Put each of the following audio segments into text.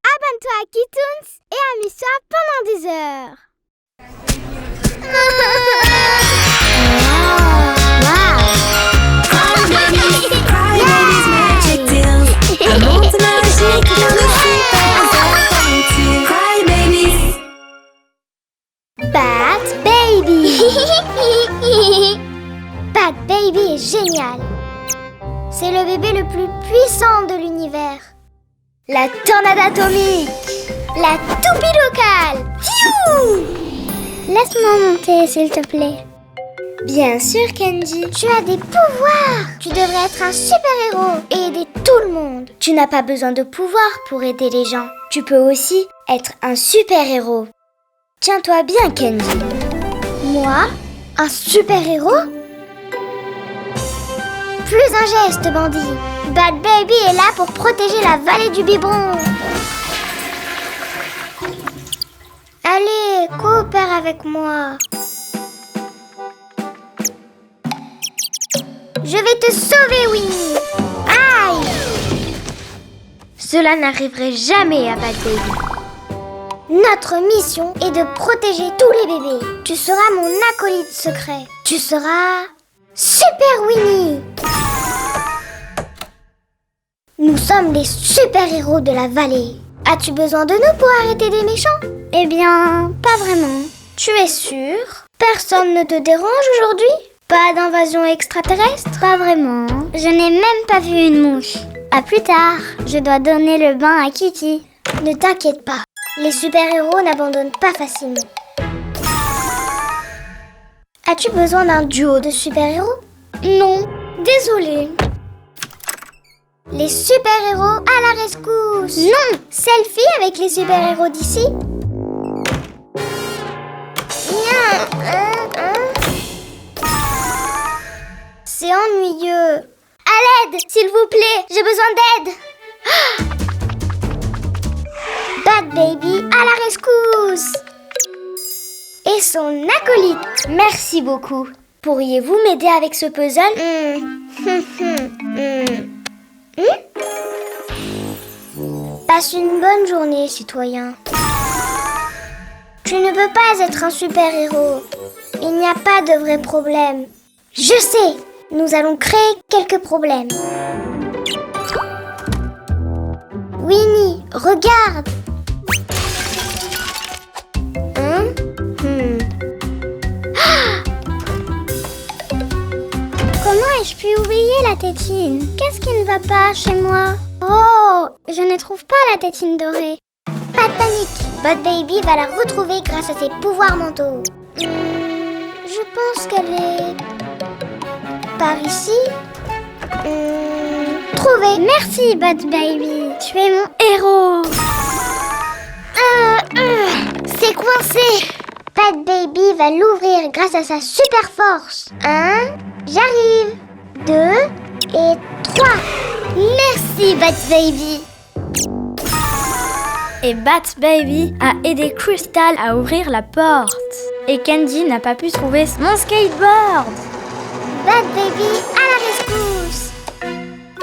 Abonne-toi à Kitoons et amuse-toi pendant des heures. Crybabies, magic deals. Un monde magique dans le super Crybabies. Bat Baby. Bat Baby est génial. C'est le bébé le plus puissant de l'univers. La tornade atomique. La toupie locale. Pfiou! Laisse-moi monter, s'il te plaît. Bien sûr, Kenji. Tu as des pouvoirs. Tu devrais être un super-héros et aider tout le monde. Tu n'as pas besoin de pouvoir pour aider les gens. Tu peux aussi être un super-héros. Tiens-toi bien, Kenji. Moi? Un super-héros? Plus un geste, bandit. Bat Baby est là pour protéger la vallée du biberon. Allez, coopère avec moi. Je vais te sauver, Winnie. Aïe! Cela n'arriverait jamais à Bat Baby. Notre mission est de protéger tous les bébés. Tu seras mon acolyte secret. Tu seras Super Winnie. Nous sommes les super-héros de la vallée. As-tu besoin de nous pour arrêter des méchants? Eh bien, pas vraiment. Tu es sûr? Personne ne te dérange aujourd'hui? Pas d'invasion extraterrestre? Pas vraiment. Je n'ai même pas vu une mouche. À plus tard, je dois donner le bain à Kitty. Ne t'inquiète pas, les super-héros n'abandonnent pas facilement. As-tu besoin d'un duo de super-héros? Non, désolée. Les super-héros à la rescousse! Non! Selfie avec les super-héros d'ici? C'est ennuyeux. À l'aide, s'il vous plaît, j'ai besoin d'aide. Bat Baby à la rescousse! Et son acolyte. Merci beaucoup. Pourriez-vous m'aider avec ce puzzle? Passe une bonne journée, citoyen. Tu ne peux pas être un super-héros. Il n'y a pas de vrai problème. Je sais, nous allons créer quelques problèmes. Winnie, regarde. Comment ai-je pu oublier la tétine? Qu'est-ce qui ne va pas chez moi? Oh, je ne trouve pas la tétine dorée. Pas de panique, Bat Baby va la retrouver grâce à ses pouvoirs mentaux. Je pense qu'elle est... par ici. Trouvé. Merci, Bat Baby. Tu es mon héros. C'est coincé. Bat Baby va l'ouvrir grâce à sa super force. 1, j'arrive. 2 et 3. Merci, Bat Baby. Et Bat Baby a aidé Crystal à ouvrir la porte. Et Candy n'a pas pu trouver mon skateboard. Bat Baby à la rescousse.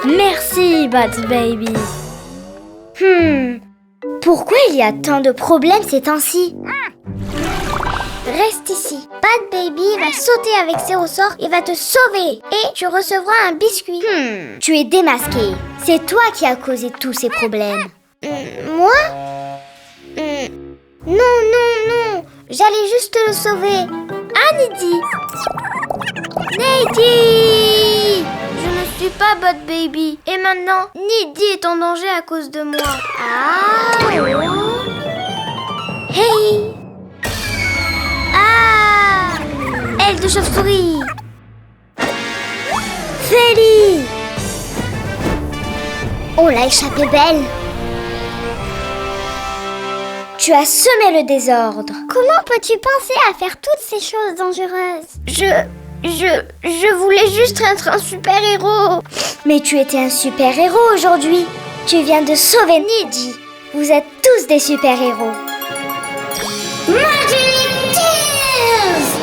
Merci, Bat Baby. Pourquoi il y a tant de problèmes ces temps-ci? Reste ici. Bat Baby va sauter avec ses ressorts et va te sauver. Et tu recevras un biscuit. Tu es démasqué. C'est toi qui as causé tous ces problèmes. Moi? Non. J'allais juste le sauver. Ah, Nidhi! Nidhi! Je ne suis pas Bat Baby. Et maintenant, Nidhi est en danger à cause de moi. Hey! Aile de chauve-souris. Feli. On l'a échappé belle. Tu as semé le désordre. Comment peux-tu penser à faire toutes ces choses dangereuses? Je voulais juste être un super-héros. Mais tu étais un super-héros aujourd'hui. Tu viens de sauver Nidhi. Vous êtes tous des super-héros. Magic Tears!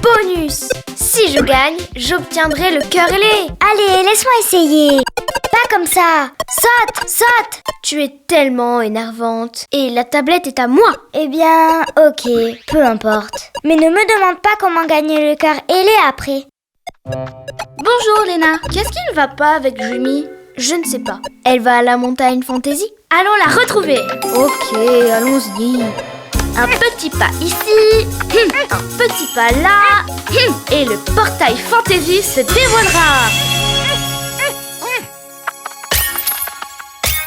Bonus! Si je gagne, j'obtiendrai le cœur ailé. Allez, laisse-moi essayer. Pas comme ça. Saute, saute. Tu es tellement énervante. Et la tablette est à moi. Eh bien, ok, peu importe. Mais ne me demande pas comment gagner le cœur ailé après. Bonjour Léna, qu'est-ce qui ne va pas avec Dreamy? Je ne sais pas. Elle va à la montagne fantasy? Allons la retrouver. Ok, allons-y. Un petit pas ici, un petit pas là, et le portail fantasy se dévoilera.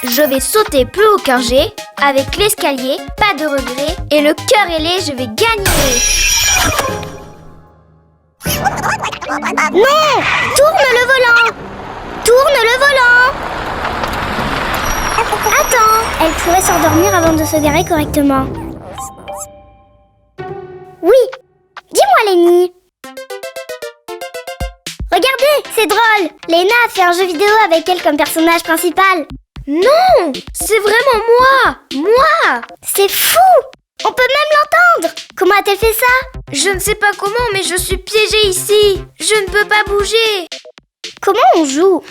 Je vais sauter plus haut qu'un G, avec l'escalier, pas de regret, et le cœur ailé, je vais gagner. Non! Tourne le volant! Tourne le volant! Attends, elle pourrait s'endormir avant de se garer correctement. Oui, dis-moi Lénie. Regardez, c'est drôle. Léna a fait un jeu vidéo avec elle comme personnage principal. Non! C'est vraiment moi! Moi! C'est fou! On peut même l'entendre. Comment a-t-elle fait ça? Je ne sais pas comment, mais je suis piégée ici. Je ne peux pas bouger. Comment on joue?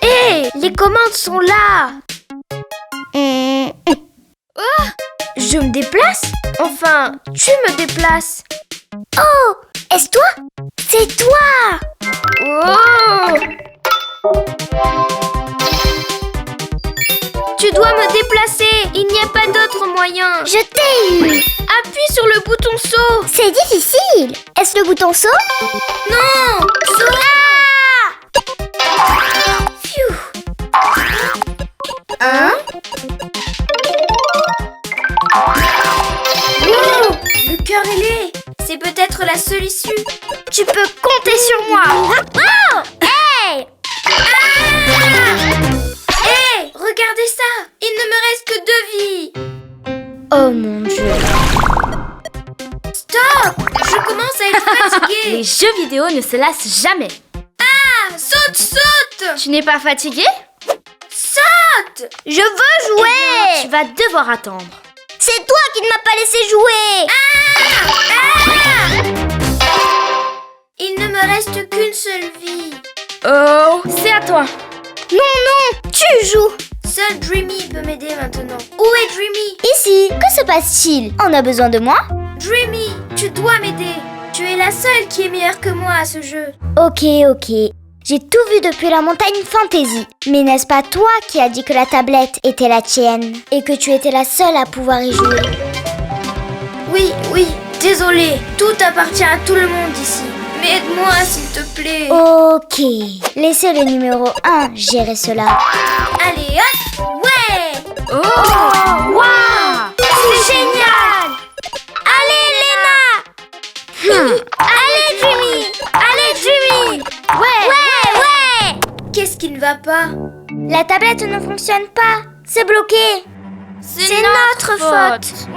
Hé! Les commandes sont là! Je me déplace? Enfin, tu me déplaces. Oh! Est-ce toi? C'est toi! Oh! Tu dois me déplacer. Il n'y a pas d'autre moyen. Je t'ai eu! Appuie sur le bouton saut. C'est difficile! Est-ce le bouton saut? Non! Saut! Phew. Hein? Wow! Le cœur ailé. C'est peut-être la seule issue. Tu peux compter sur moi. Oh! Hey! Hé! Regardez ça. Il ne me reste que 2 vies. Oh mon Dieu! Stop! Je commence à être fatiguée. Les jeux vidéo ne se lassent jamais. Ah! Saute, saute! Tu n'es pas fatigué? Saute! Je veux jouer! Tu vas devoir attendre. C'est toi qui ne m'as pas laissé jouer! Il ne me reste qu'une seule vie. Oh, c'est à toi. Non, non! Tu joues! Seul Dreamy peut m'aider maintenant. Où est Dreamy? Ici, que se passe-t-il? On a besoin de moi? Dreamy, tu dois m'aider. Tu es la seule qui est meilleure que moi à ce jeu. Ok, ok. J'ai tout vu depuis la montagne fantasy. Mais n'est-ce pas toi qui as dit que la tablette était la tienne? Et que tu étais la seule à pouvoir y jouer? Oui, oui, désolé. Tout appartient à tout le monde ici. Mais aide-moi s'il te plaît. Ok. Laissez le numéro 1 gérer cela. Allez, hop! Ouais! Oh, waouh! C'est génial! Allez, Léna! Allez, Jimmy! Allez, Jimmy! Ouais! Qu'est-ce qui ne va pas? La tablette ne fonctionne pas. C'est bloqué. C'est notre faute.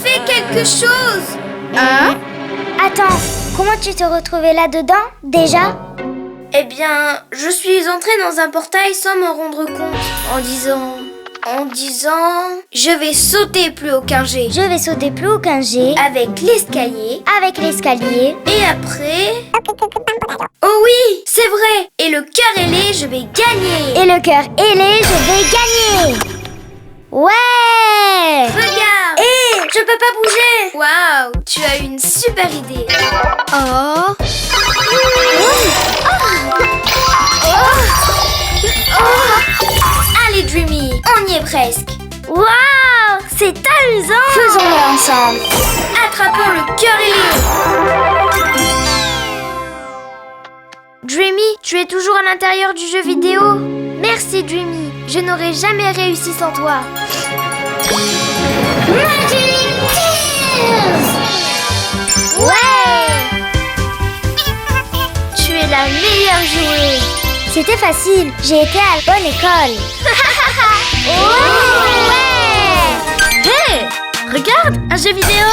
Fais quelque chose. Hein? Attends, comment tu t'es retrouvée là-dedans, déjà? Eh bien, je suis entrée dans un portail sans m'en rendre compte. En disant... Je vais sauter plus haut qu'un G. Je vais sauter plus haut qu'un G. Avec l'escalier. Avec l'escalier. Et après... Oh oui, c'est vrai. Et le cœur ailé, je vais gagner. Et le cœur ailé, je vais gagner. Ouais! Regarde. Hé, je peux pas bouger. Waouh, tu as une super idée. Oh. Allez, Dreamy, on y est presque. Waouh! C'est amusant! Faisons-le ensemble. Attrapons le cœur ailé. Dreamy, tu es toujours à l'intérieur du jeu vidéo? Merci, Dreamy. Je n'aurais jamais réussi sans toi. Magic Tears! Ouais! Tu es la meilleure joueuse. C'était facile, j'ai été à la bonne école. Ouais! Hé! Regarde, un jeu vidéo.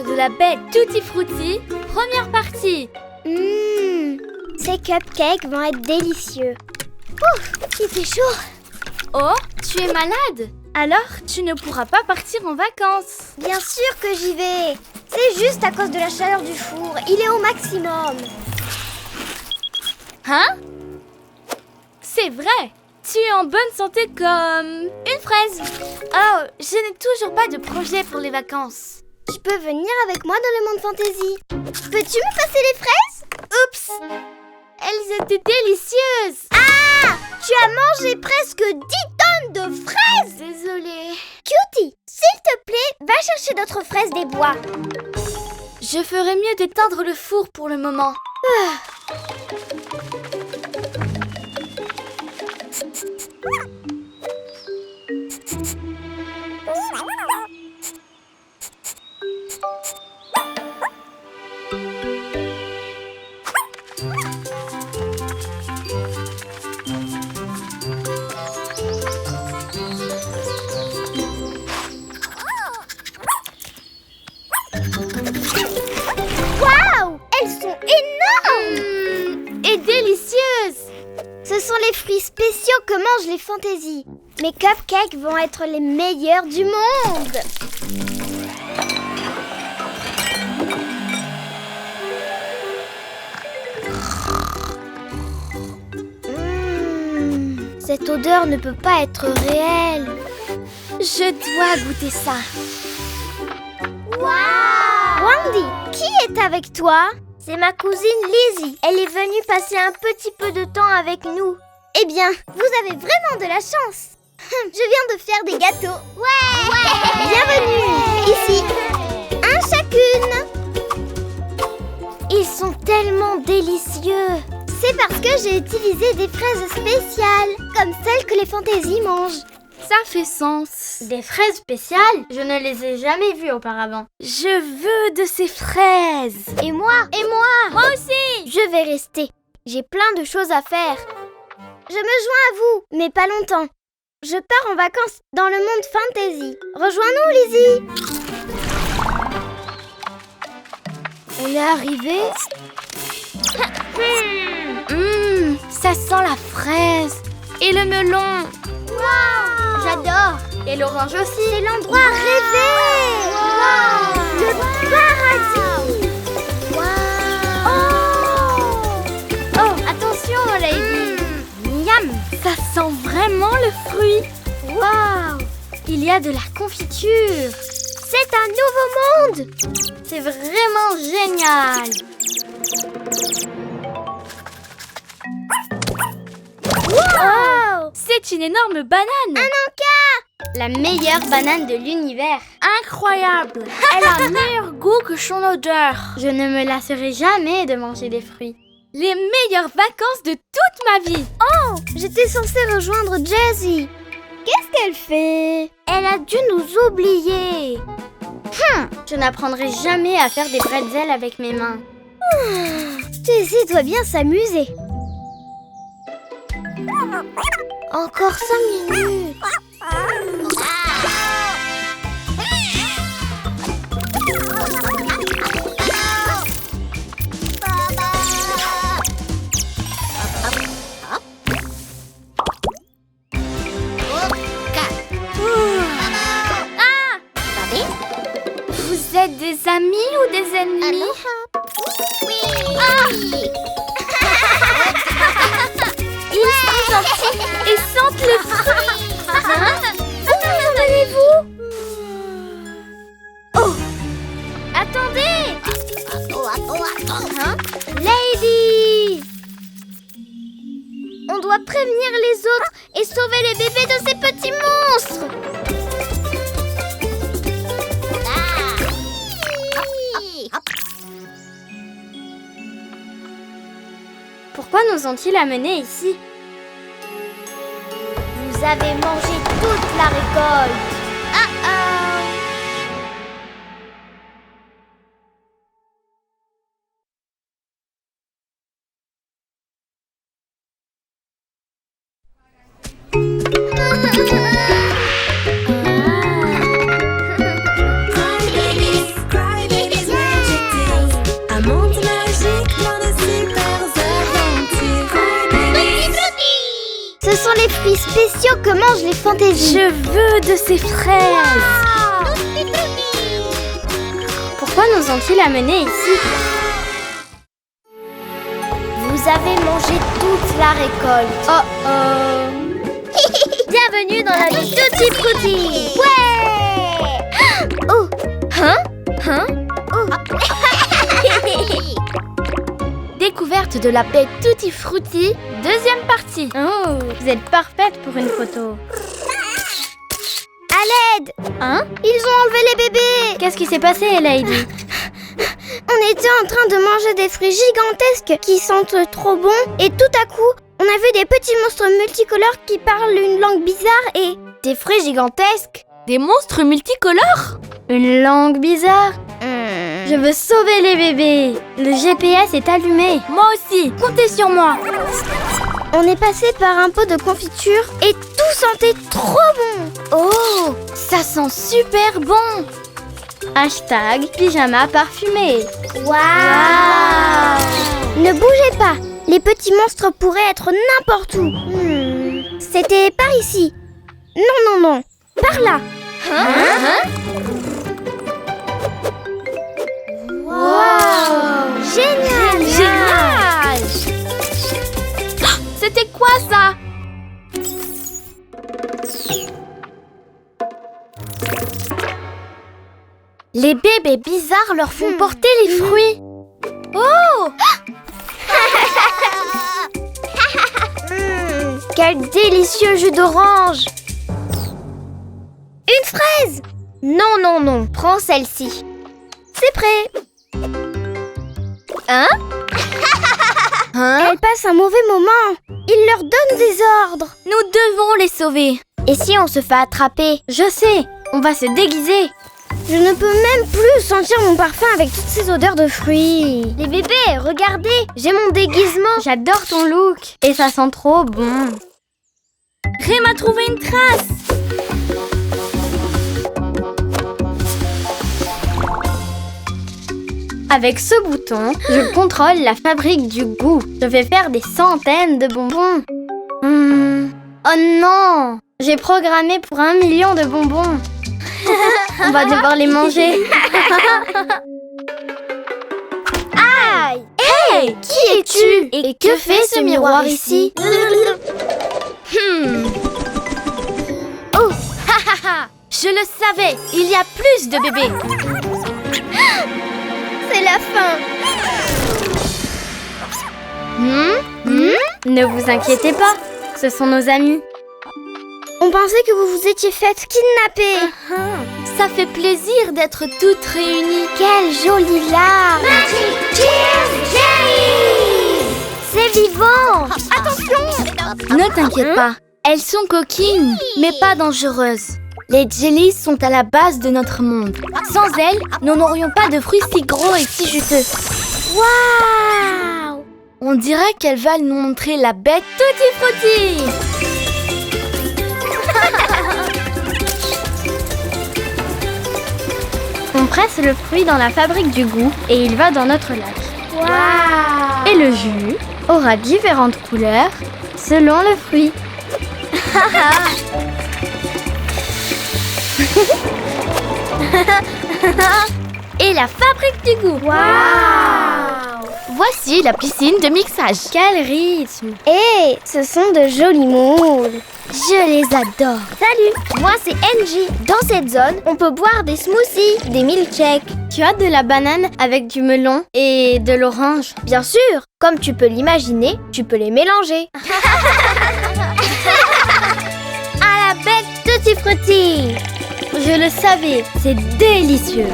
de la baie Tutti Frutti, première partie. Ces cupcakes vont être délicieux. Ouf, il fait chaud. Oh, tu es malade? Alors, tu ne pourras pas partir en vacances. Bien sûr que j'y vais. C'est juste à cause de la chaleur du four. Il est au maximum. Hein? C'est vrai. Tu es en bonne santé comme une fraise. Oh, je n'ai toujours pas de projet pour les vacances. Tu peux venir avec moi dans le monde fantasy. Peux-tu me passer les fraises? Oups! Elles étaient délicieuses. Ah! Tu as mangé presque 10 tonnes de fraises! Désolée. Cutie, s'il te plaît, va chercher d'autres fraises des bois. Je ferais mieux d'éteindre le four pour le moment. Waouh! Elles sont énormes! Et délicieuses. Ce sont les fruits spéciaux que mangent les fantaisies. Mes cupcakes vont être les meilleurs du monde! Cette odeur ne peut pas être réelle. Je dois goûter ça. Waouh! Wendy, qui est avec toi? C'est ma cousine Lizzie. Elle est venue passer un petit peu de temps avec nous. Eh bien, vous avez vraiment de la chance. Je viens de faire des gâteaux. Ouais! Bienvenue! Ici, un chacune. Ils sont tellement délicieux. C'est parce que j'ai utilisé des fraises spéciales, comme celles que les fantaisies mangent. Ça fait sens. Des fraises spéciales? Je ne les ai jamais vues auparavant. Je veux de ces fraises. Et moi? Moi aussi. Je vais rester. J'ai plein de choses à faire. Je me joins à vous, mais pas longtemps. Je pars en vacances dans le monde fantasy. Rejoins-nous, Lizzie. On est arrivé. Ça sent la fraise et le melon. Waouh! J'adore. Et l'orange aussi. C'est l'endroit rêvé. Waouh! Le paradis. Waouh! Oh, attention, Lady. Miam, ça sent vraiment le fruit. Waouh! Il y a de la confiture. C'est un nouveau monde. C'est vraiment génial. Wow! C'est une énorme banane. Un encas! La meilleure banane de l'univers. Incroyable. Elle a un meilleur goût que son odeur. Je ne me lasserai jamais de manger des fruits. Les meilleures vacances de toute ma vie. Oh! J'étais censée rejoindre Jessie. Qu'est-ce qu'elle fait? Elle a dû nous oublier. Je n'apprendrai jamais à faire des pretzels avec mes mains. Jessie doit bien s'amuser. Encore 5 minutes. Vous êtes des amis ou des ennemis? Ils sont gentils et sentent le fruit. Où allez-vous? Oh! Attendez. Lady! On doit prévenir les autres et sauver les bébés de ces petits monstres! Pourquoi nous ont-ils amenés ici? Vous avez mangé toute la récolte! Cry baby, sont les fruits spéciaux que mangent les fantaisies. Je veux de ces fraises. Pourquoi nous ont-ils amenés ici? Vous avez mangé toute la récolte. Oh. Bienvenue dans la vie Tutti Frutti. Ouais. Oh. Hein? Oh. Découverte de la baie Tutti Frutti, deuxième partie. Oh, vous êtes parfaite pour une photo. À l'aide! Hein? Ils ont enlevé les bébés. Qu'est-ce qui s'est passé, Lady? On était en train de manger des fruits gigantesques qui sentent trop bon et tout à coup, on a vu des petits monstres multicolores qui parlent une langue bizarre et des fruits gigantesques. Des monstres multicolores? Une langue bizarre? Je veux sauver les bébés. Le GPS est allumé. Moi aussi, comptez sur moi. On est passé par un pot de confiture et tout sentait trop bon. Oh, ça sent super bon. Hashtag pyjama parfumé. Waouh! Ne bougez pas, les petits monstres pourraient être n'importe où. C'était par ici. Non, par là. Wow! Génial! C'était quoi ça? Les bébés bizarres leur font porter les fruits. Oh! Quel délicieux jus d'orange! Une fraise! Non, prends celle-ci. C'est prêt. Hein? Elle passe un mauvais moment. Il leur donne des ordres. Nous devons les sauver. Et si on se fait attraper? Je sais, on va se déguiser. Je ne peux même plus sentir mon parfum avec toutes ces odeurs de fruits. Les bébés, regardez, j'ai mon déguisement. J'adore ton look. Et ça sent trop bon. Rem a trouvé une trace. Avec ce bouton, je contrôle la fabrique du goût. Je vais faire des centaines de bonbons. Oh non! J'ai programmé pour 1 million de bonbons. On va devoir les manger. Aïe! Hey! Qui es-tu? Et que fait ce miroir ici? Oh! Je le savais! Il y a plus de bébés! C'est la fin. Ne vous inquiétez pas, ce sont nos amis. On pensait que vous vous étiez faites kidnapper. Ça fait plaisir d'être toutes réunies. Quelle jolie larme. C'est vivant. Attention. Ne t'inquiète pas, elles sont coquines, mais pas dangereuses. Les jellies sont à la base de notre monde. Sans elles, nous n'aurions pas de fruits si gros et si juteux. Waouh! On dirait qu'elles veulent nous montrer la bête Tutti Frutti. On presse le fruit dans la fabrique du goût et il va dans notre lac. Waouh! Et le jus aura différentes couleurs selon le fruit. Et la fabrique du goût. Waouh! Voici la piscine de mixage. Quel rythme! Et ce sont de jolis moules. Je les adore. Salut, moi c'est Angie. Dans cette zone, on peut boire des smoothies, des milkshakes. Tu as de la banane avec du melon et de l'orange. Bien sûr, comme tu peux l'imaginer, tu peux les mélanger. À la bête Tutti Frutti. Je le savais, c'est délicieux.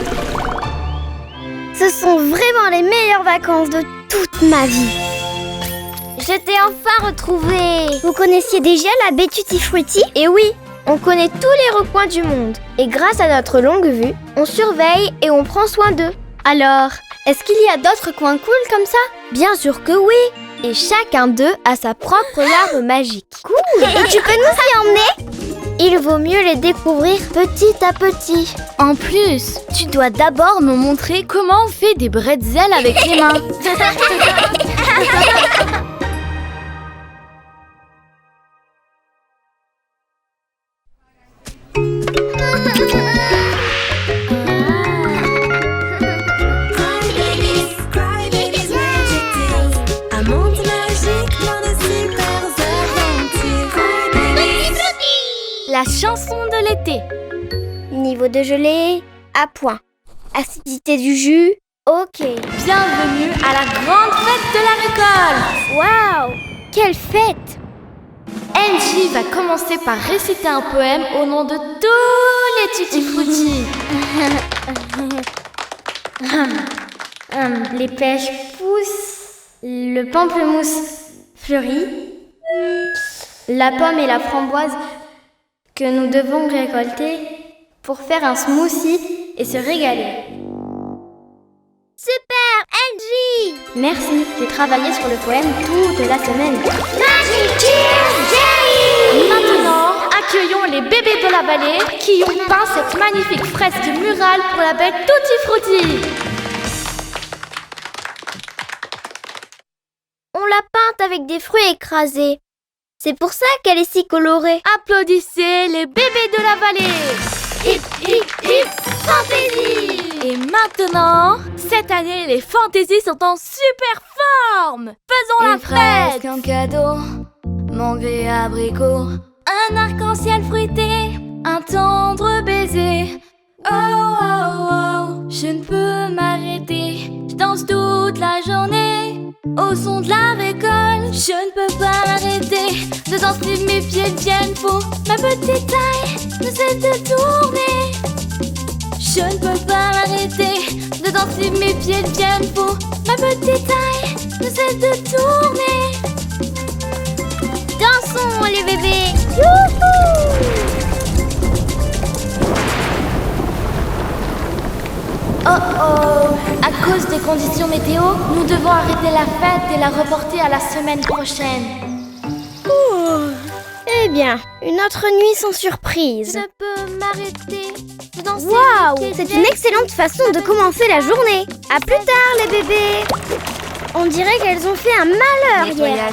Ce sont vraiment les meilleures vacances de toute ma vie. Je t'ai enfin retrouvée. Vous connaissiez déjà la baie Tutti Frutti? Et oui, on connaît tous les recoins du monde. Et grâce à notre longue vue, on surveille et on prend soin d'eux. Alors, est-ce qu'il y a d'autres coins cool comme ça? Bien sûr que oui. Et chacun d'eux a sa propre larve magique. Cool. Et tu peux nous y emmener? Il vaut mieux les découvrir petit à petit. En plus, tu dois d'abord me montrer comment on fait des bretzels avec les mains. la chanson de l'été. Niveau de gelée, à point. Acidité du jus, ok. Bienvenue à la grande fête de la récolte. Waouh, quelle fête! Angie va commencer par réciter un poème au nom de tous les tutti frutti. Les pêches poussent, le pamplemousse fleurit, la pomme et la framboise que nous devons récolter pour faire un smoothie et se régaler. Super, Angie! Merci, j'ai travaillé sur le poème toute la semaine. Magic Cheers Jelly! Maintenant, accueillons les bébés de la vallée qui ont peint cette magnifique fresque murale pour la bête Tutti Frutti. On l'a peinte avec des fruits écrasés. C'est pour ça qu'elle est si colorée. Applaudissez les bébés de la vallée. Hip, hip, hip, fantaisie! Et maintenant, cette année, les fantaisies sont en super forme. Faisons la fête. Un cadeau, mangue et abricot, un arc-en-ciel fruité, un tendre baiser. Oh, oh, oh, je ne peux m'arrêter, je danse toute la journée au son de la récolte. Je ne peux pas m'arrêter de danser, mes pieds deviennent faux. Ma petite taille ne cesse de tourner. Je ne peux pas m'arrêter de danser, mes pieds deviennent faux. Ma petite taille ne cesse de tourner. Dansons les bébés! Youhou! Oh oh! À cause des conditions météo, nous devons arrêter la fête et la reporter à la semaine prochaine. Eh bien, une autre nuit sans surprise. Je peux m'arrêter de danser. Waouh! C'est une excellente façon de commencer la journée. À plus tard les bébés! On dirait qu'elles ont fait un malheur hier.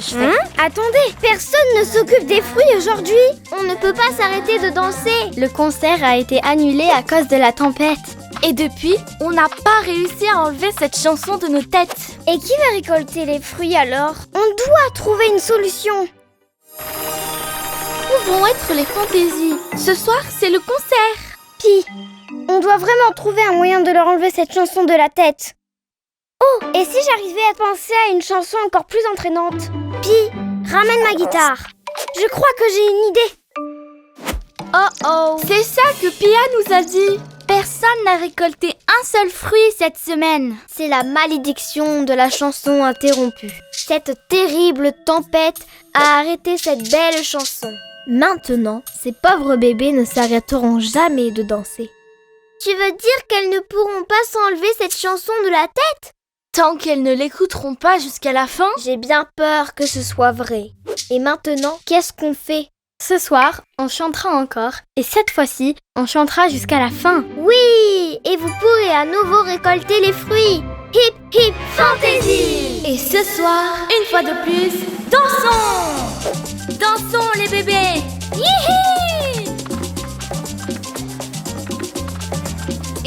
Attendez, personne ne s'occupe des fruits aujourd'hui. On ne peut pas s'arrêter de danser. Le concert a été annulé à cause de la tempête. Et depuis, on n'a pas réussi à enlever cette chanson de nos têtes. Et qui va récolter les fruits alors? On doit trouver une solution. Où vont être les fantaisies? Ce soir, c'est le concert. Pi, on doit vraiment trouver un moyen de leur enlever cette chanson de la tête. Oh, et si j'arrivais à penser à une chanson encore plus entraînante? Pi, ramène ma guitare. Je crois que j'ai une idée. Oh oh! C'est ça que Pia nous a dit. Personne n'a récolté un seul fruit cette semaine. C'est la malédiction de la chanson interrompue. Cette terrible tempête a arrêté cette belle chanson. Maintenant, ces pauvres bébés ne s'arrêteront jamais de danser. Tu veux dire qu'elles ne pourront pas s'enlever cette chanson de la tête? Tant qu'elles ne l'écouteront pas jusqu'à la fin. J'ai bien peur que ce soit vrai. Et maintenant, qu'est-ce qu'on fait? Ce soir, on chantera encore. Et cette fois-ci, on chantera jusqu'à la fin. Oui! Et vous pourrez à nouveau récolter les fruits. Hip hip fantaisie! Et ce soir, une fois de plus, dansons! Dansons les bébés! Yihi!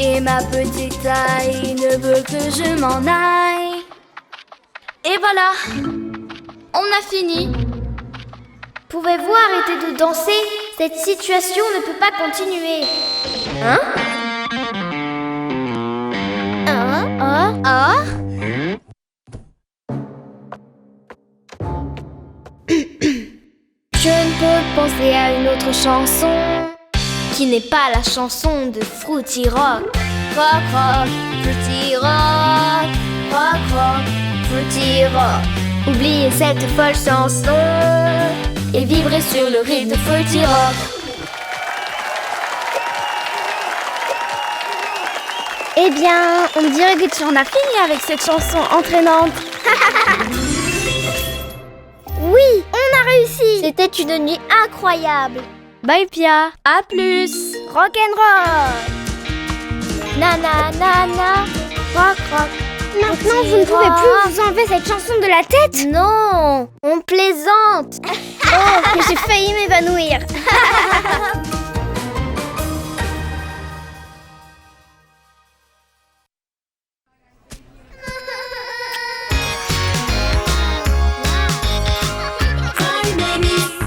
Et ma petite taille ne veut que je m'en aille. Et voilà, on a fini. Pouvez-vous arrêter de danser? Cette situation ne peut pas continuer. Hein? Je ne peux penser à une autre chanson qui n'est pas la chanson de Fruity Rock. Rock, rock, Fruity Rock. Rock, rock, Fruity Rock. Oubliez cette folle chanson et vivrez sur le rythme de Fruity Rock. Eh bien, on dirait que tu en as fini avec cette chanson entraînante. Oui, on a réussi. C'était une nuit incroyable. Bye Pia, à plus. Rock'n'roll. Na na na na. Rock rock. Maintenant, vous ne pouvez plus vous enlever cette chanson de la tête? Non, on plaisante. Oh, que j'ai failli m'évanouir.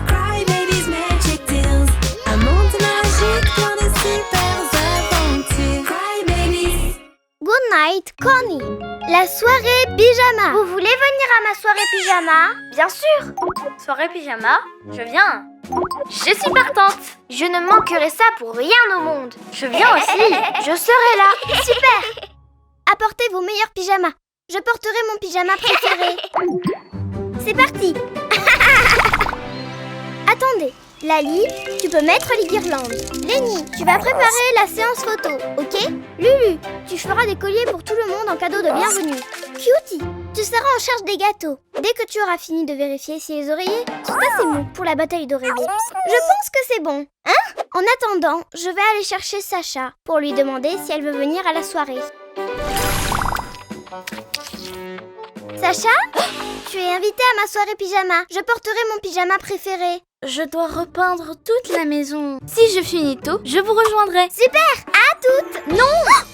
Cry babies, magic tales. Un monde Connie, la soirée pyjama. Vous voulez venir à ma soirée pyjama? Bien sûr. Soirée pyjama, je viens. Je suis partante. Je ne manquerai ça pour rien au monde. Je viens aussi. Je serai là. Super. Apportez vos meilleurs pyjamas. Je porterai mon pyjama préféré. C'est parti. Attendez, Lali, tu peux mettre les guirlandes. Lenny, tu vas préparer la séance photo, ok? Lulu, tu feras des colliers pour tout le monde en cadeau de bienvenue. Cutie, tu seras en charge des gâteaux. Dès que tu auras fini de vérifier si les oreillers sont assez mous pour la bataille d'oreillers. Je pense que c'est bon, hein? En attendant, je vais aller chercher Sacha pour lui demander si elle veut venir à la soirée. Sacha, tu es invitée à ma soirée pyjama. Je porterai mon pyjama préféré. Je dois repeindre toute la maison. Si je finis tôt, je vous rejoindrai. Super, à toutes. Non,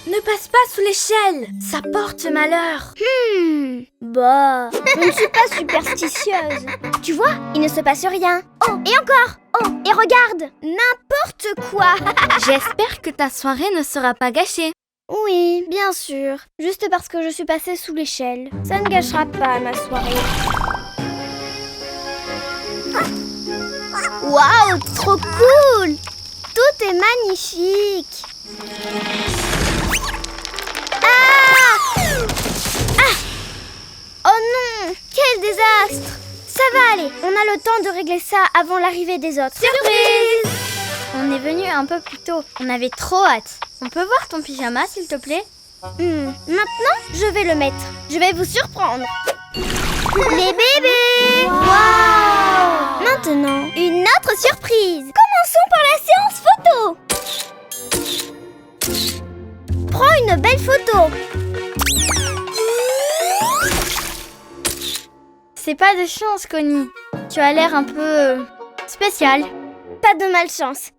ne passe pas sous l'échelle. Ça porte malheur. Bah, je ne suis pas superstitieuse. Tu vois, il ne se passe rien. Oh, et encore. Oh, et regarde, n'importe quoi. J'espère que ta soirée ne sera pas gâchée. Oui, bien sûr. Juste parce que je suis passée sous l'échelle. Ça ne gâchera pas ma soirée. Waouh, trop cool! Tout est magnifique. Ah! Ah! Oh non, quel désastre! Ça va aller, on a le temps de régler ça avant l'arrivée des autres. Surprise! On est venu un peu plus tôt. On avait trop hâte. On peut voir ton pyjama, s'il te plaît? Maintenant, je vais le mettre. Je vais vous surprendre. Les bébés! Waouh! Maintenant, une autre surprise. Commençons par la séance photo. Prends une belle photo. C'est pas de chance, Connie. Tu as l'air un peu spécial. Pas de malchance.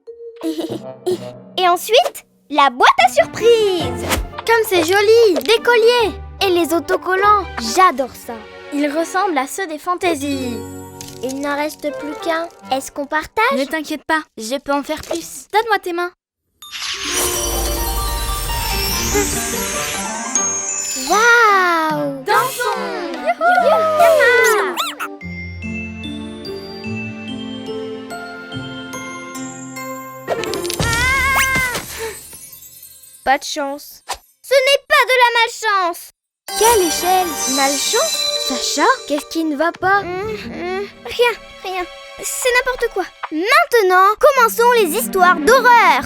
Et ensuite, la boîte à surprise. Comme c'est joli, des colliers. Et les autocollants, j'adore ça. Ils ressemblent à ceux des fantaisies. Il n'en reste plus qu'un. Est-ce qu'on partage? Ne t'inquiète pas, je peux en faire plus. Donne-moi tes mains. Waouh! Dansons! Pas de chance. Ce n'est pas de la malchance. Quelle échelle? Malchance? Sacha? Qu'est-ce qui ne va pas? Rien. C'est n'importe quoi. Maintenant, commençons les histoires d'horreur.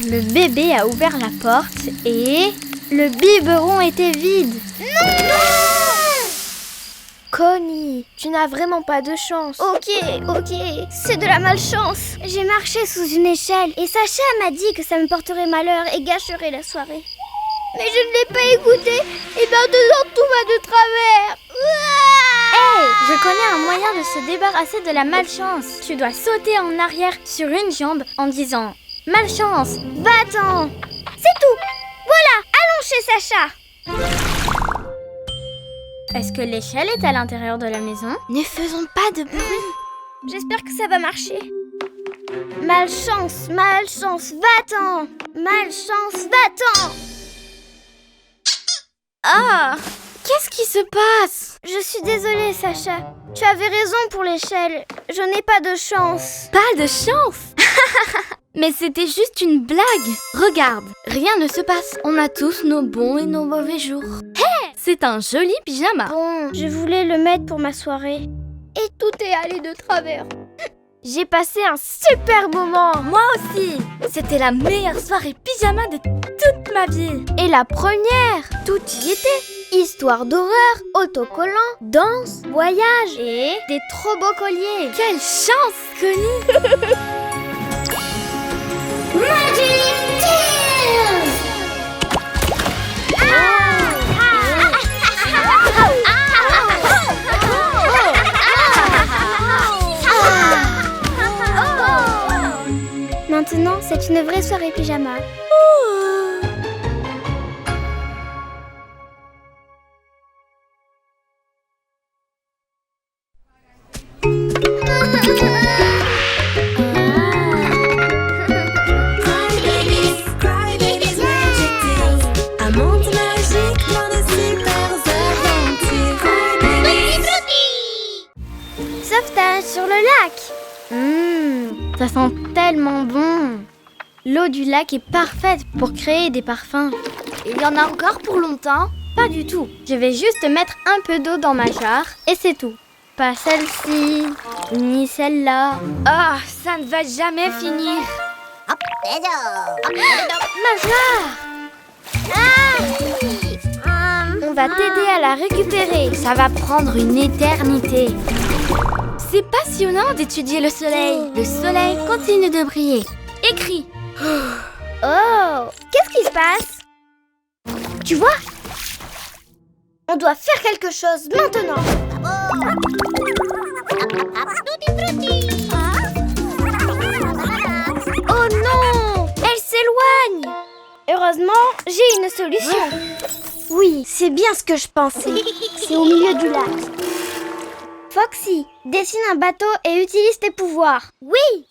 Le bébé a ouvert la porte et le biberon était vide. Non! Connie, tu n'as vraiment pas de chance. Ok, c'est de la malchance. J'ai marché sous une échelle et Sacha m'a dit que ça me porterait malheur et gâcherait la soirée. Mais je ne l'ai pas écouté et maintenant tout va de travers. Hey, je connais un moyen de se débarrasser de la malchance. Tu dois sauter en arrière sur une jambe en disant « Malchance !» Va-t'en. C'est tout. Voilà, allons chez Sacha. Est-ce que l'échelle est à l'intérieur de la maison? Ne faisons pas de bruit. J'espère que ça va marcher. Malchance, va-t'en. Malchance, va-t'en. Ah! Qu'est-ce qui se passe? Je suis désolée, Sacha. Tu avais raison pour l'échelle. Je n'ai pas de chance. Pas de chance? Mais c'était juste une blague. Regarde, rien ne se passe. On a tous nos bons et nos mauvais jours. Hey! C'est un joli pyjama. Bon, je voulais le mettre pour ma soirée. Et tout est allé de travers. J'ai passé un super moment. Moi aussi. C'était la meilleure soirée pyjama de toute ma vie. Et la première, tout y était. Histoire d'horreur, autocollants, danse, voyage Et des trop beaux colliers. Quelle chance, Connie. Magic Tales! Maintenant, c'est une vraie soirée pyjama. Cry babies, magic tales. Un monde magique Sauvetage sur le lac. Ça sent tellement bon. L'eau du lac est parfaite pour créer des parfums. Il y en a encore pour longtemps? Pas du tout. Je vais juste mettre un peu d'eau dans ma jarre et c'est tout. Pas celle-ci, ni celle-là. Ah, ça ne va jamais finir. Ma jarre! On va t'aider à la récupérer. Ça va prendre une éternité. C'est passionnant d'étudier le soleil. Le soleil continue de briller. Écris. Oh, qu'est-ce qui se passe? Tu vois? On doit faire quelque chose maintenant. Oh non! Elle s'éloigne! Heureusement, j'ai une solution. Oui, c'est bien ce que je pensais. C'est au milieu du lac. Foxy, dessine un bateau et utilise tes pouvoirs. Oui!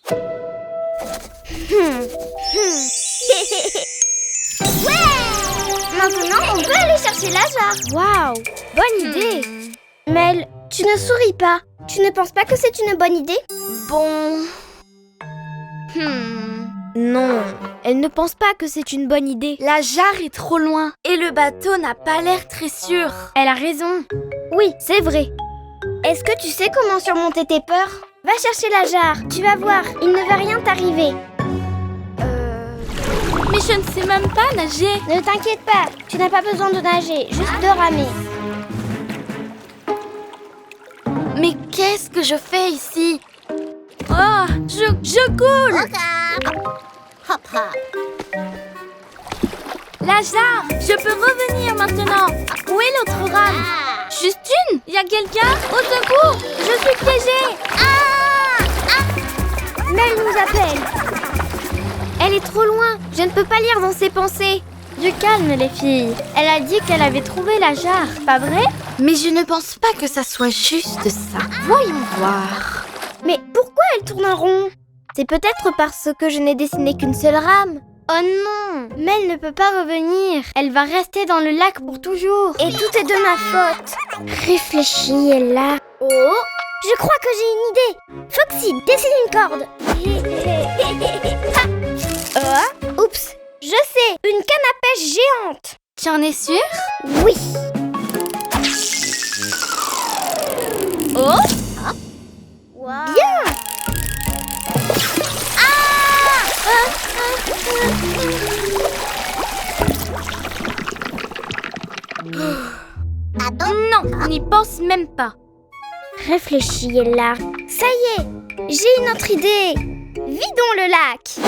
Ouais! Maintenant, on peut aller chercher la jarre. Waouh! Bonne idée! Mel, tu ne souris pas. Tu ne penses pas que c'est une bonne idée? Bon. Non, elle ne pense pas que c'est une bonne idée. La jarre est trop loin et le bateau n'a pas l'air très sûr. Elle a raison. Oui, c'est vrai. Est-ce que tu sais comment surmonter tes peurs? Va chercher la jarre. Tu vas voir, il ne va rien t'arriver. Mais je ne sais même pas nager. Ne t'inquiète pas, tu n'as pas besoin de nager, juste de ramer. Mais qu'est-ce que je fais ici? Oh, je coule. La jarre, je peux revenir maintenant. Où est l'autre rame? Juste une? Y a quelqu'un? Au secours, je suis piégée. Mel nous appelle. Elle est trop loin, je ne peux pas lire dans ses pensées. Du calme les filles. Elle a dit qu'elle avait trouvé la jarre, pas vrai? Mais je ne pense pas que ça soit juste ça. Voyons voir. Mais pourquoi elle tourne en rond? C'est peut-être parce que je n'ai dessiné qu'une seule rame. Oh non, Mel ne peut pas revenir. Elle va rester dans le lac pour toujours. Et tout est de ma faute. Réfléchis, Ella. Oh, je crois que j'ai une idée. Foxy, dessine une corde. Oups, je sais, une canne à pêche géante. Tu en es sûre? Oui. Oh! Bien. Non, n'y pense même pas. Réfléchis, Ella. Ça y est, j'ai une autre idée. Vidons le lac.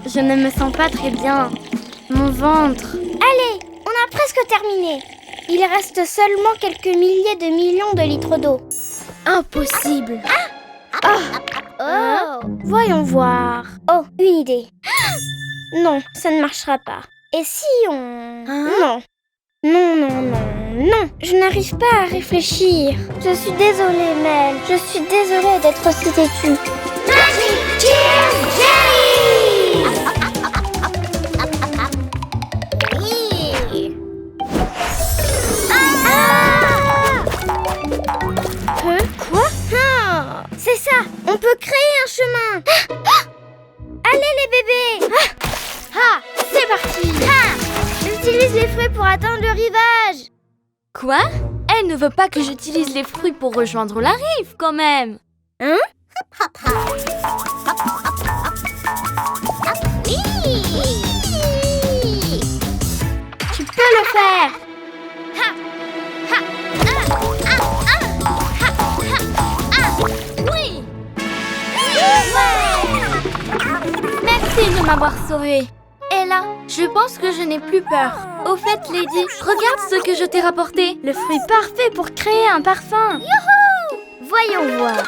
Je ne me sens pas très bien. Mon ventre. Allez, on a presque terminé. Il reste seulement quelques milliers de millions de litres d'eau. Impossible. Oh, voyons voir. Oh, une idée. Non, ça ne marchera pas. Et si on... Non. Non, je n'arrive pas à réfléchir. Je suis désolée, Mel. Je suis désolée d'être aussi têtue. Magic Tears Jelly! Quoi? C'est ça, on peut créer un chemin. Allez les bébés. C'est parti. J'utilise les fruits pour atteindre le rivage. Quoi? Elle ne veut pas que j'utilise les fruits pour rejoindre la rive, quand même. Hein? Tu peux le faire. Oui. Merci de m'avoir sauvée. Ella, je pense que je n'ai plus peur. Au fait, Lady, regarde ce que je t'ai rapporté. Le fruit parfait pour créer un parfum. Voyons voir.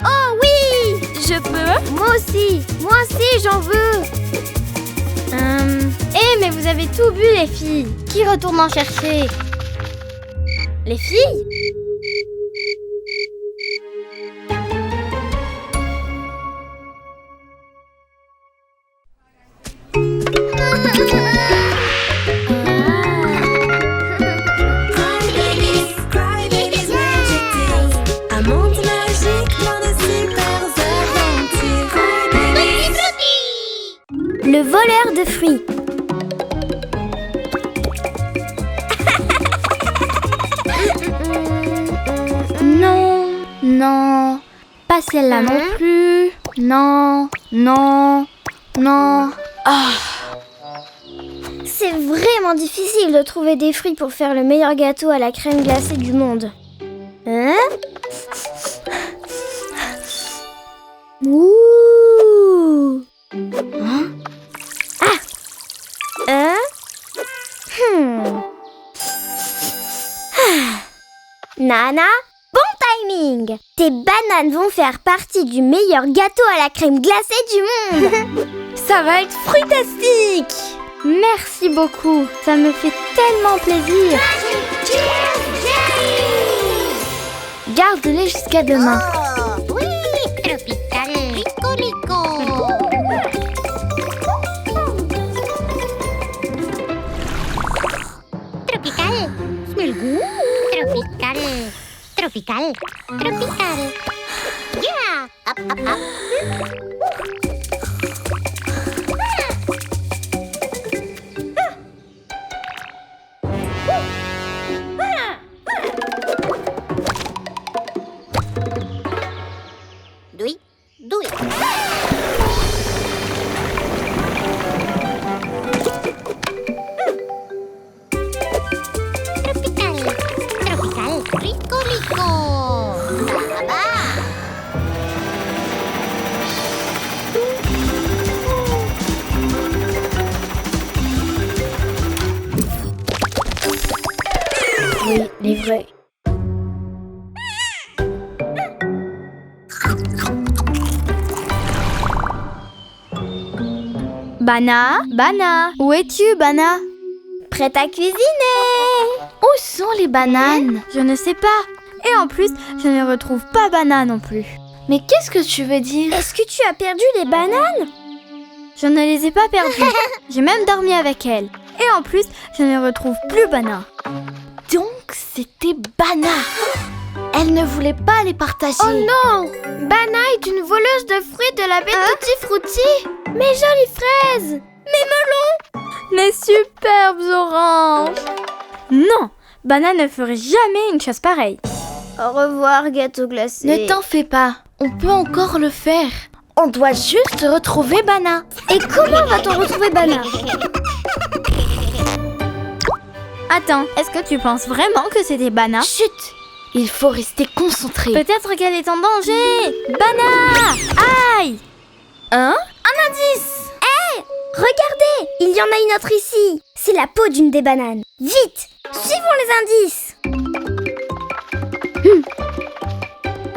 Oh oui! Je peux? Moi aussi, j'en veux. Mais vous avez tout bu, les filles. Qui retourne en chercher? Les filles? Cry babies, magic tales. Un monde magique, plein de super aventures. Cry Babies. Le voleur de fruits. Non, non, pas celle-là non plus. Non, non, non. Ah, C'est vraiment difficile de trouver des fruits pour faire le meilleur gâteau à la crème glacée du monde. Hein? Ouh! Ah! Hein? Nana, bon timing! Tes bananes vont faire partie du meilleur gâteau à la crème glacée du monde! ça va être fruitastique. Merci beaucoup, ça me fait tellement plaisir. Garde-les jusqu'à demain. Oui, tropical, rico, rico. Tropical, smell good. Tropical, tropical, tropical. Yeah, up, up, up. Do it. Tropical, tropical, rico, rico. Baba. Oui, les vrais. Bana, Bana, où es-tu, Bana? Prête à cuisiner! Où sont les bananes? Je ne sais pas. Et en plus, je ne retrouve pas Bana non plus. Mais qu'est-ce que tu veux dire? Est-ce que tu as perdu les bananes? Je ne les ai pas perdues. J'ai même dormi avec elle. Et en plus, je ne retrouve plus Bana. Donc, c'était Bana. Elle ne voulait pas les partager. Oh non! Bana est une voleuse de fruits de la baie Tutti Frutti. Mes jolies fraises! Mes melons! Mes superbes oranges. Non, Bana ne ferait jamais une chose pareille. Au revoir, gâteau glacé. Ne t'en fais pas, on peut encore le faire. On doit juste retrouver Bana. Et comment va-t-on retrouver Bana? Attends, est-ce que tu penses vraiment que c'était Bana? Chut! Il faut rester concentré. Peut-être qu'elle est en danger. Bana! Aïe! Un indice! Regardez! Il y en a une autre ici. C'est la peau d'une des bananes. Vite! Suivons les indices.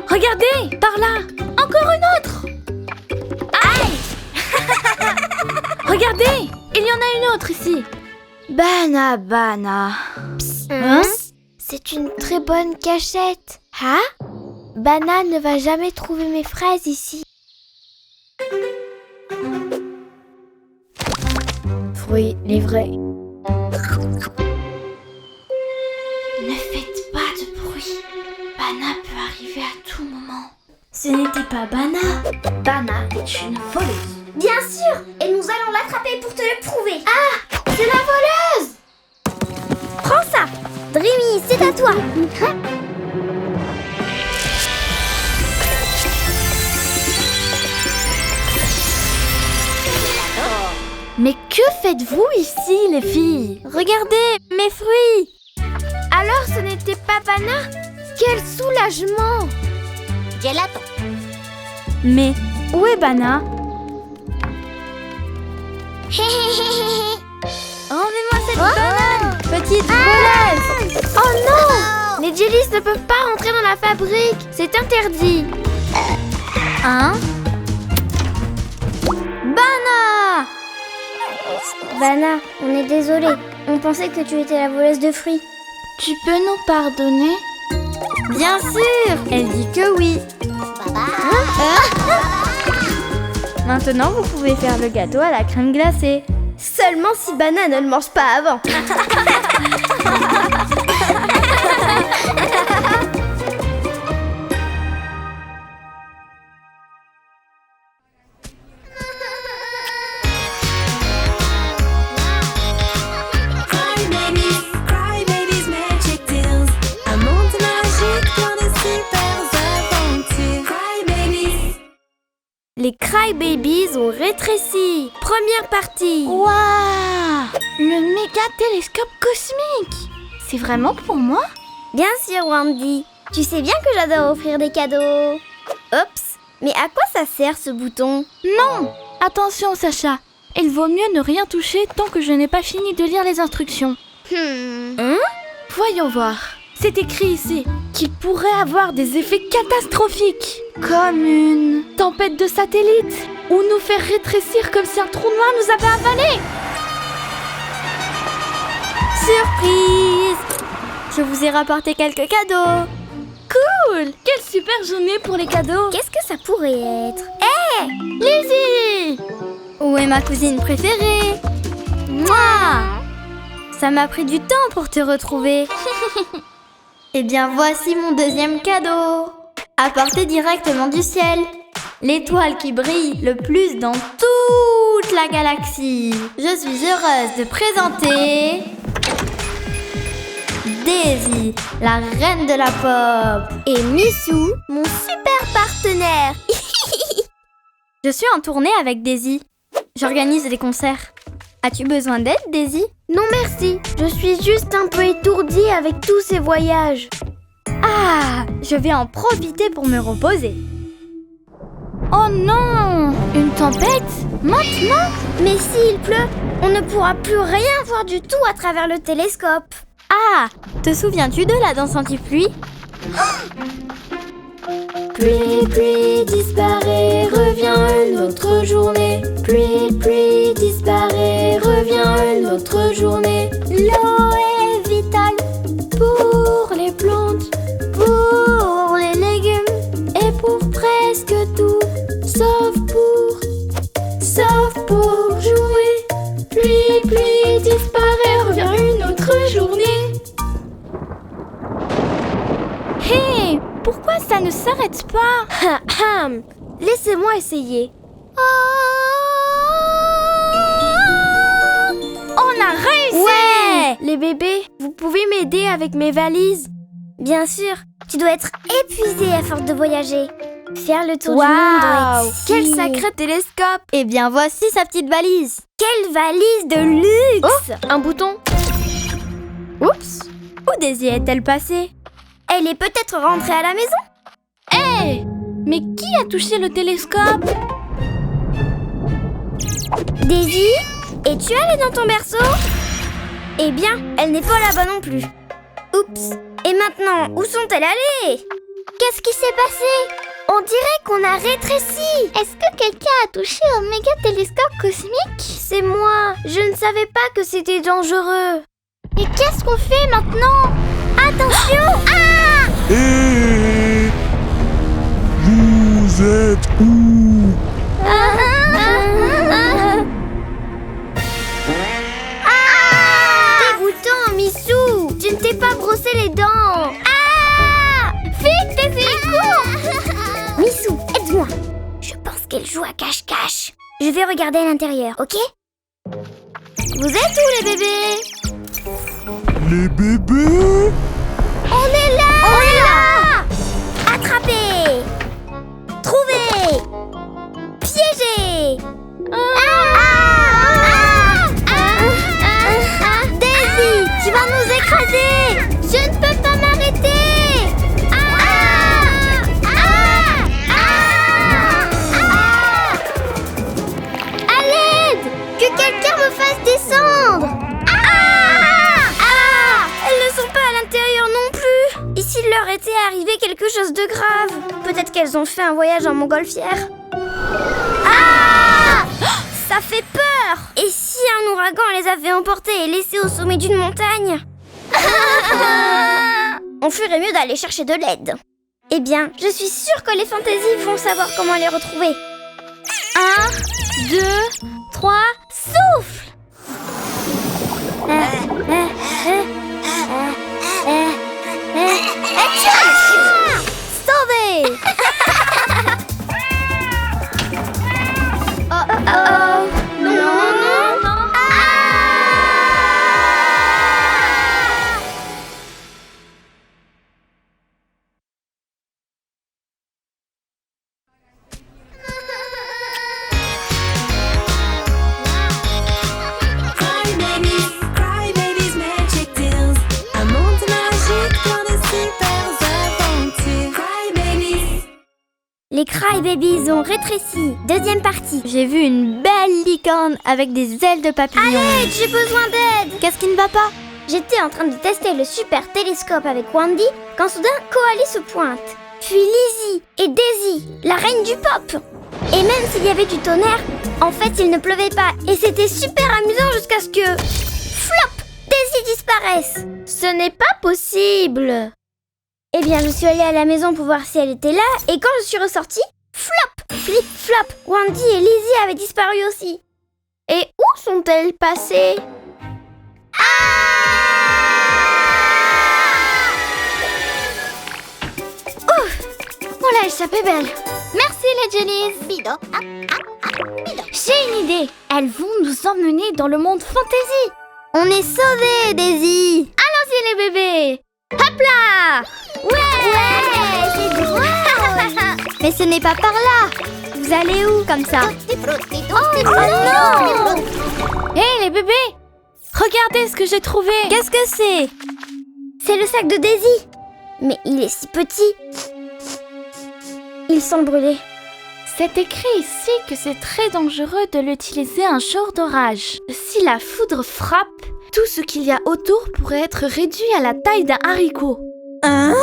Regardez, par là. Encore une autre. Aïe! Regardez, il y en a une autre ici. Bana, Bana. Hein? C'est une très bonne cachette. Hein? Bana ne va jamais trouver mes fraises ici. Fruits livrés. Ne faites pas de bruit. Bana peut arriver à tout moment. Ce n'était pas Bana. Bana est une voleuse. Bien sûr! Et nous allons l'attraper pour te le prouver. Ah! C'est la voleuse! Prends ça! Dreamy, c'est à toi! Mais que faites-vous ici, les filles? Regardez, mes fruits! Alors ce n'était pas Bana? Quel soulagement! Gelato. Mais où est Bana? Emmenez-moi cette banane, petite voleuse! Oh non! Les jellies ne peuvent pas rentrer dans la fabrique. C'est interdit. Hein? Bana! Bana, on est désolé. On pensait que tu étais la voleuse de fruits. Tu peux nous pardonner? Bien sûr! Elle dit que oui. Maintenant, vous pouvez faire le gâteau à la crème glacée. Seulement si Bana ne le mange pas avant. Les Crybabies ont rétréci. Première partie. Waouh! Le méga télescope cosmique! C'est vraiment pour moi? Bien sûr, Wendy. Tu sais bien que j'adore offrir des cadeaux. Oups, mais à quoi ça sert ce bouton? Non! Attention, Sacha. Il vaut mieux ne rien toucher tant que je n'ai pas fini de lire les instructions. Voyons voir. C'est écrit ici qu'il pourrait avoir des effets catastrophiques, comme une tempête de satellites, ou nous faire rétrécir comme si un trou noir nous avait avalés. Surprise! Je vous ai rapporté quelques cadeaux. Cool! Quelle super journée pour les cadeaux. Qu'est-ce que ça pourrait être? Lizzie! Où est ma cousine préférée? Moi! Ça m'a pris du temps pour te retrouver. Eh bien, voici mon deuxième cadeau. Apporté directement du ciel. L'étoile qui brille le plus dans toute la galaxie. Je suis heureuse de présenter... Daisy, la reine de la pop. Et Missou, mon super partenaire. Je suis en tournée avec Daisy. J'organise des concerts. As-tu besoin d'aide, Daisy? Non merci, je suis juste un peu étourdie avec tous ces voyages. Ah, je vais en profiter pour me reposer. Oh non! Une tempête? Maintenant? Mais s'il pleut, on ne pourra plus rien voir du tout à travers le télescope. Ah, te souviens-tu de la danse anti-pluie? Pluie, pluie, disparaît, revient une autre journée. Pluie, pluie, disparaît, revient une autre journée. L'eau est vitale Pour les plantes, pour les légumes. et pour presque tout, sauf pour jouer. Pluie, pluie, disparaît, revient une autre journée. Hé! Pourquoi ça ne s'arrête pas? Laissez-moi essayer. On a réussi! Ouais! Les bébés, vous pouvez m'aider avec mes valises? Bien sûr, tu dois être épuisé à force de voyager. Faire le tour du monde doit être Quel si- sacré télescope! Eh bien, voici sa petite valise. Quelle valise de luxe! Un bouton. Oups! Où Daisy est-elle passée? Elle est peut-être rentrée à la maison. Hé! Mais qui a touché le télescope? Daisy, es-tu allée dans ton berceau? Eh bien, elle n'est pas là-bas non plus. Oups. Et maintenant, où sont-elles allées? Qu'est-ce qui s'est passé? On dirait qu'on a rétréci. Est-ce que quelqu'un a touché au méga télescope cosmique? C'est moi! Je ne savais pas que c'était dangereux. Et qu'est-ce qu'on fait maintenant? Attention! Ah! Hé! Vous êtes où? Dégoûtant, Missou! Tu ne t'es pas brossé les dents! Ah! Vite, Daisy, cours! Missou, aide-moi! Je pense qu'elle joue à cache-cache. Je vais regarder à l'intérieur, ok? Vous êtes où, les bébés? Les bébés? On est là! On est là! Attrapé! Trouvé! Piégé! Daisy, tu vas nous écraser! Je ne peux pas m'arrêter! À l'aide! Que quelqu'un me fasse descendre! Elles ne sont pas à l'intérieur non plus! Et s'il leur était arrivé quelque chose de grave? Peut-être qu'elles ont fait un voyage en montgolfière. Ah! Ça fait peur! Et si un ouragan les avait emportées et laissées au sommet d'une montagne? On ferait mieux d'aller chercher de l'aide. Eh bien, je suis sûre que les fantaisies vont savoir comment les retrouver. 1, 2, 3, souffle! Sauvé! Oh, non, non, non. Les Crybabies ont rétréci. Deuxième partie. J'ai vu une belle licorne avec des ailes de papillon. Allez, j'ai besoin d'aide. Qu'est-ce qui ne va pas? J'étais en train de tester le super télescope avec Wandy quand soudain Koali se pointe. Puis Lizzie et Daisy, la reine du pop. Et même s'il y avait du tonnerre, en fait il ne pleuvait pas. Et c'était super amusant jusqu'à ce que... Flop! Daisy disparaisse. Ce n'est pas possible. Eh bien, je suis allée à la maison pour voir si elle était là. Et quand je suis ressortie, flop! Flip, flop! Wandy et Lizzie avaient disparu aussi. Et où sont-elles passées? On l'a échappé belle. Merci les Jellies. Bido, bido. J'ai une idée. Elles vont nous emmener dans le monde fantasy. On est sauvés, Daisy. Allons-y les bébés. Hop là. Ouais, c'est drôle. Mais ce n'est pas par là. Vous allez où comme ça? Tutti frutti, Oh tutti non. frutti. Hé les bébés, regardez ce que j'ai trouvé. Qu'est-ce que c'est? C'est le sac de Daisy. Mais il est si petit. Il sent brûler. C'est écrit ici que c'est très dangereux de l'utiliser un jour d'orage. Si la foudre frappe, tout ce qu'il y a autour pourrait être réduit à la taille d'un haricot. Hein?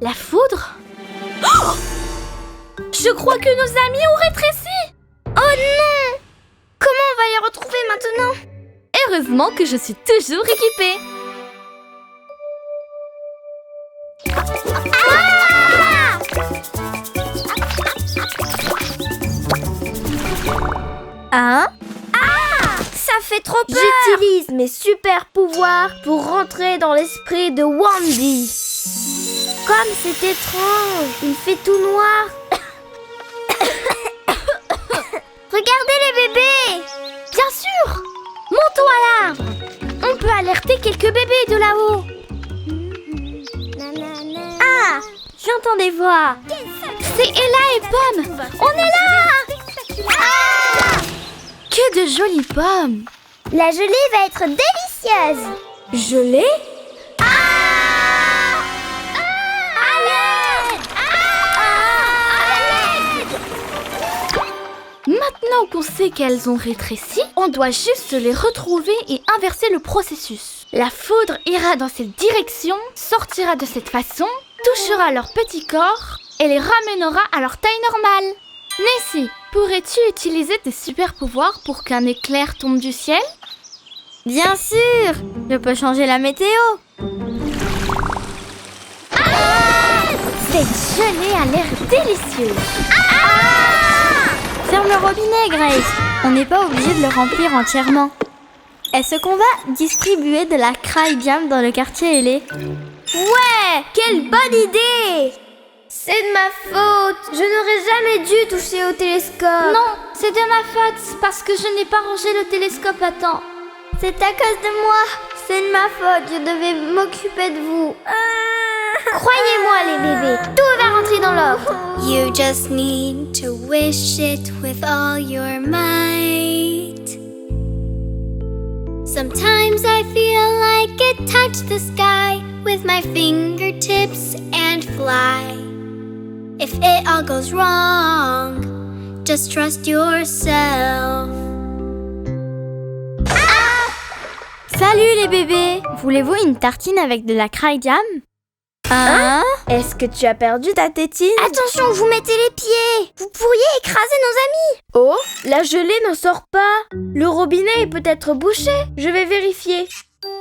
La foudre? Oh! Je crois que nos amis ont rétréci. Oh non! Comment on va les retrouver maintenant? Heureusement que je suis toujours équipée. Hein? Ça fait trop peur! J'utilise mes super pouvoirs pour rentrer dans l'esprit de Wandy. Comme c'est étrange! Il fait tout noir! Regardez les bébés! Bien sûr! Montons à l'arbre. On peut alerter quelques bébés de là-haut. Ah! J'entends des voix. C'est Ella et Pomme. On est là! Que de jolies pommes. La gelée va être délicieuse! Gelée? Maintenant qu'on sait qu'elles ont rétréci, on doit juste les retrouver et inverser le processus. La foudre ira dans cette direction, sortira de cette façon, touchera leur petit corps et les ramènera à leur taille normale. Nessie, pourrais-tu utiliser tes super pouvoirs pour qu'un éclair tombe du ciel? Bien sûr! Je peux changer la météo. Cette gelée a l'air délicieuse. Ferme le robinet, Grace. On n'est pas obligé de le remplir entièrement. Est-ce qu'on va distribuer de la Cry Jam dans le quartier ailé? Ouais! Quelle bonne idée! C'est de ma faute! Je n'aurais jamais dû toucher au télescope! Non, c'est de ma faute parce que je n'ai pas rangé le télescope à temps. C'est à cause de moi! C'est de ma faute, je devais m'occuper de vous! Croyez-moi les bébés, tout va rentrer dans l'ordre! You just need to wish it with all your might. Sometimes I feel like it touched the sky with my fingertips and fly. If it all goes wrong, just trust yourself. Salut les bébés! Voulez-vous une tartine avec de la Cry Jam? Hein? Est-ce que tu as perdu ta tétine? Attention, vous mettez les pieds! Vous pourriez écraser nos amis! Oh, la gelée n'en sort pas. Le robinet est peut-être bouché. Je vais vérifier. Hé!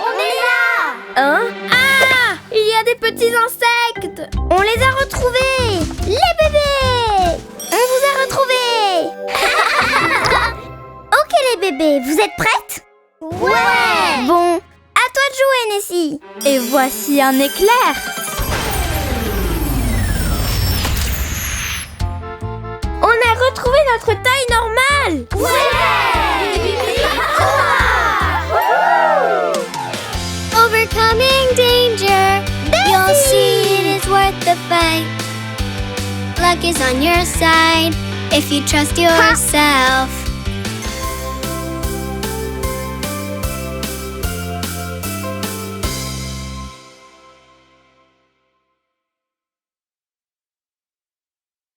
On est là! Hein? Ah! Il y a des petits insectes. On les a retrouvés! Les bébés! On vous a retrouvés! Ok les bébés, vous êtes prêtes? Ouais! Bon, à toi de jouer, Nessie! Et voici un éclair. On a retrouvé notre taille normale! Overcoming danger, you'll see it is worth the fight. Luck is on your side if you trust yourself.